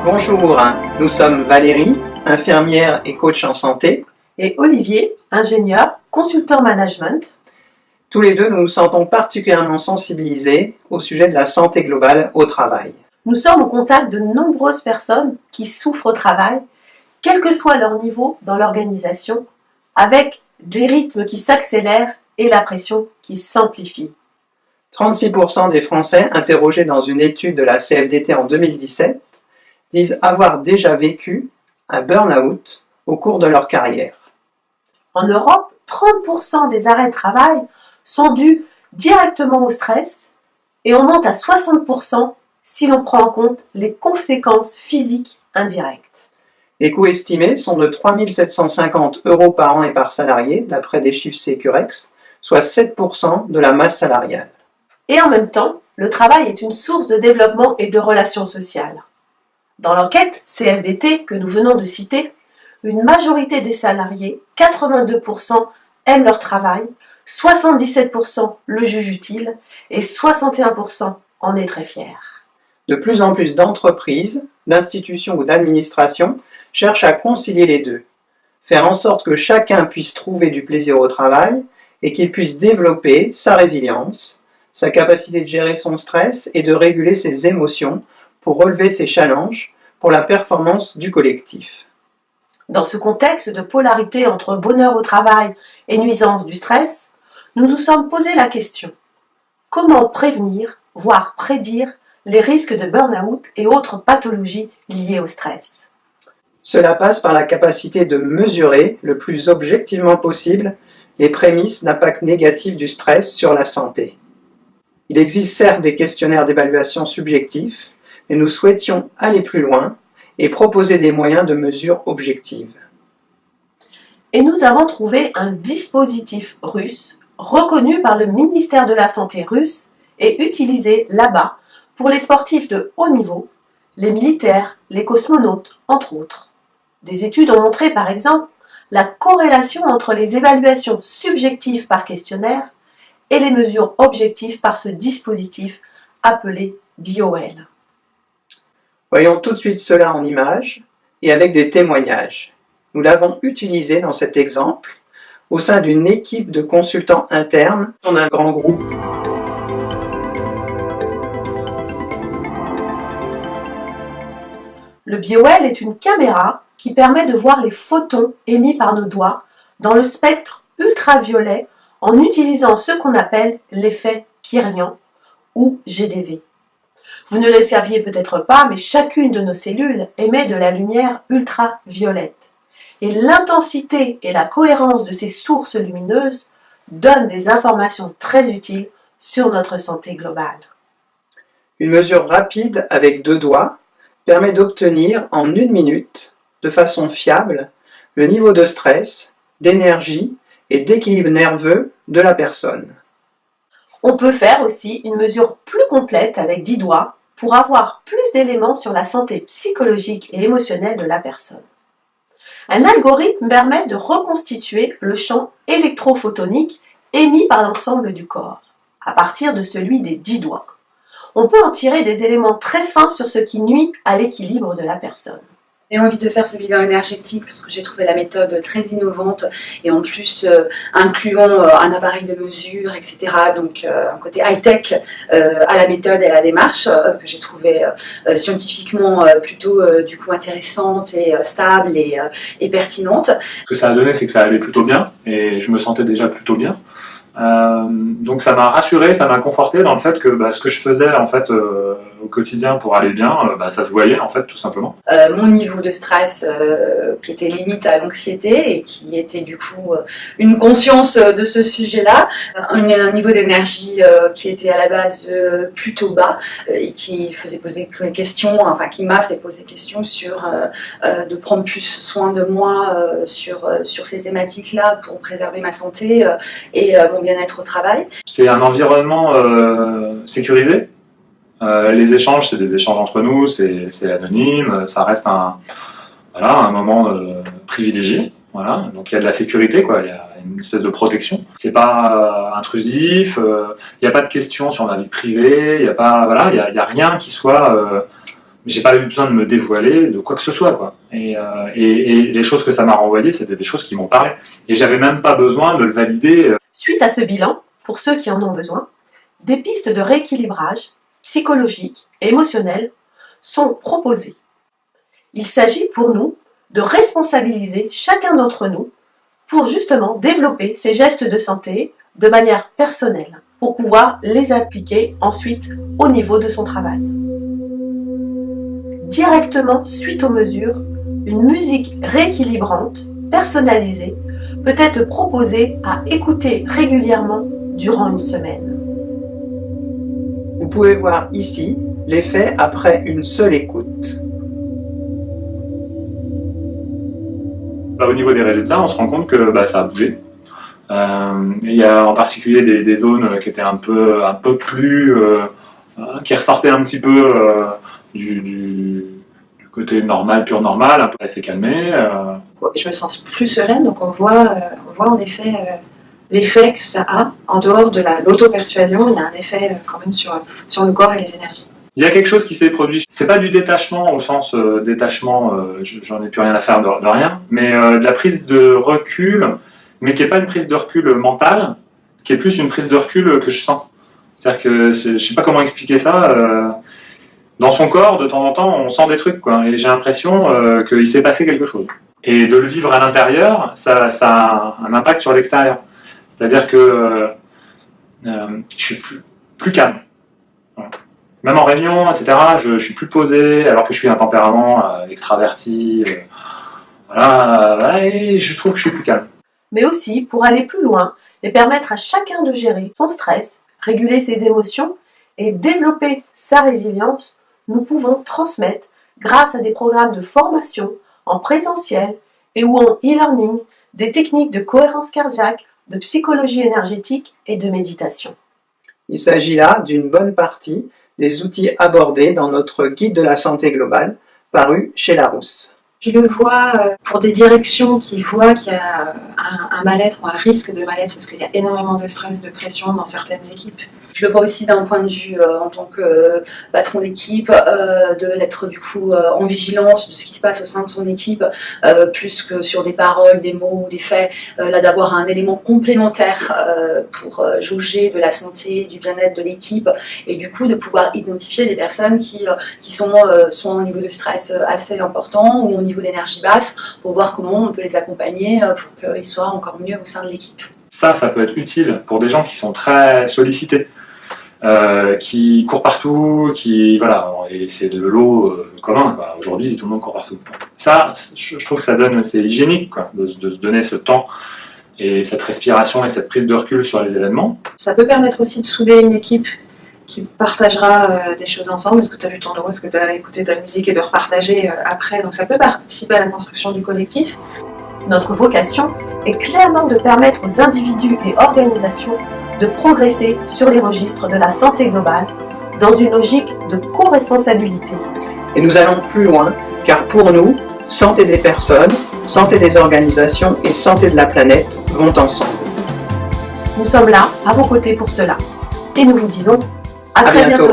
Bonjour, nous sommes Valérie, infirmière et coach en santé. Et Olivier, ingénieur, consultant management. Tous les deux, nous nous sentons particulièrement sensibilisés au sujet de la santé globale au travail. Nous sommes au contact de nombreuses personnes qui souffrent au travail, quel que soit leur niveau dans l'organisation, avec des rythmes qui s'accélèrent et la pression qui s'amplifie. 36% des Français interrogés dans une étude de la CFDT en 2017 disent avoir déjà vécu un burn-out au cours de leur carrière. En Europe, 30% des arrêts de travail sont dus directement au stress et on monte à 60% si l'on prend en compte les conséquences physiques indirectes. Les coûts estimés sont de 3 750 € par an et par salarié, d'après des chiffres Sécurex, soit 7% de la masse salariale. Et en même temps, le travail est une source de développement et de relations sociales. Dans l'enquête CFDT que nous venons de citer, une majorité des salariés, 82%, aiment leur travail, 77% le jugent utile et 61% en est très fier. De plus en plus d'entreprises, d'institutions ou d'administrations cherchent à concilier les deux, faire en sorte que chacun puisse trouver du plaisir au travail et qu'il puisse développer sa résilience, sa capacité de gérer son stress et de réguler ses émotions pour relever ses challenges pour la performance du collectif. Dans ce contexte de polarité entre bonheur au travail et nuisance du stress, nous nous sommes posé la question: comment prévenir, voire prédire, les risques de burn-out et autres pathologies liées au stress? Cela passe par la capacité de mesurer le plus objectivement possible les prémices d'impact négatif du stress sur la santé. Il existe certes des questionnaires d'évaluation subjectifs, mais nous souhaitions aller plus loin et proposer des moyens de mesure objectives. Et nous avons trouvé un dispositif russe reconnu par le ministère de la Santé russe et utilisé là-bas pour les sportifs de haut niveau, les militaires, les cosmonautes, entre autres. Des études ont montré par exemple la corrélation entre les évaluations subjectives par questionnaire et les mesures objectives par ce dispositif appelé BioL. Voyons tout de suite cela en images et avec des témoignages. Nous l'avons utilisé dans cet exemple au sein d'une équipe de consultants internes dans un grand groupe. Le BioL est une caméra qui permet de voir les photons émis par nos doigts dans le spectre ultraviolet en utilisant ce qu'on appelle l'effet Kirlian ou GDV. Vous ne le saviez peut-être pas, mais chacune de nos cellules émet de la lumière ultraviolette. Et l'intensité et la cohérence de ces sources lumineuses donnent des informations très utiles sur notre santé globale. Une mesure rapide avec 2 doigts permet d'obtenir en 1 minute, de façon fiable, le niveau de stress, d'énergie et d'équilibre nerveux de la personne. On peut faire aussi une mesure plus complète avec 10 doigts pour avoir plus d'éléments sur la santé psychologique et émotionnelle de la personne. Un algorithme permet de reconstituer le champ électrophotonique émis par l'ensemble du corps, à partir de celui des 10 doigts. On peut en tirer des éléments très fins sur ce qui nuit à l'équilibre de la personne. J'ai envie de faire ce bilan énergétique parce que j'ai trouvé la méthode très innovante et en plus incluant un appareil de mesure, etc. Donc un côté high-tech à la méthode et à la démarche que j'ai trouvé scientifiquement plutôt du coup intéressante et stable et pertinente. Ce que ça a donné, c'est que ça allait plutôt bien et je me sentais déjà plutôt bien. Donc ça m'a rassuré, ça m'a conforté dans le fait que ce que je faisais en fait au quotidien pour aller bien, ça se voyait en fait tout simplement. Mon niveau de stress qui était limite à l'anxiété et qui était du coup une conscience de ce sujet-là, un niveau d'énergie qui était à la base plutôt bas et qui faisait poser question, enfin qui m'a fait poser question sur de prendre plus soin de moi sur ces thématiques-là pour préserver ma santé et mon bien-être au travail. C'est un environnement sécurisé. Les échanges, c'est des échanges entre nous, c'est anonyme, ça reste un moment privilégié. Voilà. Donc il y a de la sécurité, quoi. Il y a une espèce de protection. C'est pas intrusif, il n'y a pas de questions sur ma vie privée, il n'y a rien qui soit j'ai pas eu besoin de me dévoiler de quoi que ce soit, quoi. Et les choses que ça m'a renvoyé, c'était des choses qui m'ont parlé. Et j'avais même pas besoin de le valider. Suite à ce bilan, pour ceux qui en ont besoin, des pistes de rééquilibrage psychologique et émotionnel sont proposées. Il s'agit pour nous de responsabiliser chacun d'entre nous pour justement développer ces gestes de santé de manière personnelle, pour pouvoir les appliquer ensuite au niveau de son travail. Directement suite aux mesures, une musique rééquilibrante, personnalisée, peut être proposée à écouter régulièrement durant une semaine. Vous pouvez voir ici l'effet après une seule écoute. Au niveau des résultats, on se rend compte que ça a bougé. Il y a en particulier des zones qui étaient un peu plus, qui ressortaient un petit peu du côté normal, pur normal, un peu assez calmé. Je me sens plus sereine, donc on voit en effet l'effet que ça a. En dehors de l'auto-persuasion, il y a un effet quand même sur le corps et les énergies. Il y a quelque chose qui s'est produit. C'est pas du détachement au sens détachement, j'en ai plus rien à faire de rien, mais de la prise de recul, mais qui est pas une prise de recul mentale, qui est plus une prise de recul que je sens. C'est-à-dire que je sais pas comment expliquer ça. Dans son corps, de temps en temps, on sent des trucs, quoi. Et j'ai l'impression qu'il s'est passé quelque chose. Et de le vivre à l'intérieur, ça a un impact sur l'extérieur. C'est-à-dire que je suis plus calme. Voilà. Même en réunion, etc., je suis plus posé, alors que je suis un tempérament extraverti. Voilà, et je trouve que je suis plus calme. Mais aussi pour aller plus loin et permettre à chacun de gérer son stress, réguler ses émotions et développer sa résilience, nous pouvons transmettre, grâce à des programmes de formation en présentiel et ou en e-learning, des techniques de cohérence cardiaque, de psychologie énergétique et de méditation. Il s'agit là d'une bonne partie des outils abordés dans notre guide de la santé globale, paru chez Larousse. Je le vois pour des directions qui voient qu'il y a un mal-être ou un risque de mal-être, parce qu'il y a énormément de stress, de pression dans certaines équipes. Je le vois aussi d'un point de vue en tant que patron d'équipe, d'être du coup en vigilance de ce qui se passe au sein de son équipe, plus que sur des paroles, des mots ou des faits, là d'avoir un élément complémentaire pour jauger de la santé, du bien-être de l'équipe, et du coup de pouvoir identifier des personnes qui sont soit à un niveau de stress assez important ou au niveau d'énergie basse, pour voir comment on peut les accompagner pour qu'ils soient encore mieux au sein de l'équipe. Ça peut être utile pour des gens qui sont très sollicités. Qui court partout, et c'est de l'eau commun. Aujourd'hui, tout le monde court partout. Ça, je trouve que c'est hygiénique, quoi, de se donner ce temps et cette respiration et cette prise de recul sur les événements. Ça peut permettre aussi de souder une équipe qui partagera des choses ensemble. Est-ce que tu as vu ton euro, est-ce que tu as écouté ta musique, et de repartager après. Donc ça peut participer à la construction du collectif. Notre vocation est clairement de permettre aux individus et organisations de progresser sur les registres de la santé globale dans une logique de co-responsabilité. Et nous allons plus loin, car pour nous, santé des personnes, santé des organisations et santé de la planète vont ensemble. Nous sommes là, à vos côtés pour cela. Et nous vous disons à très bientôt.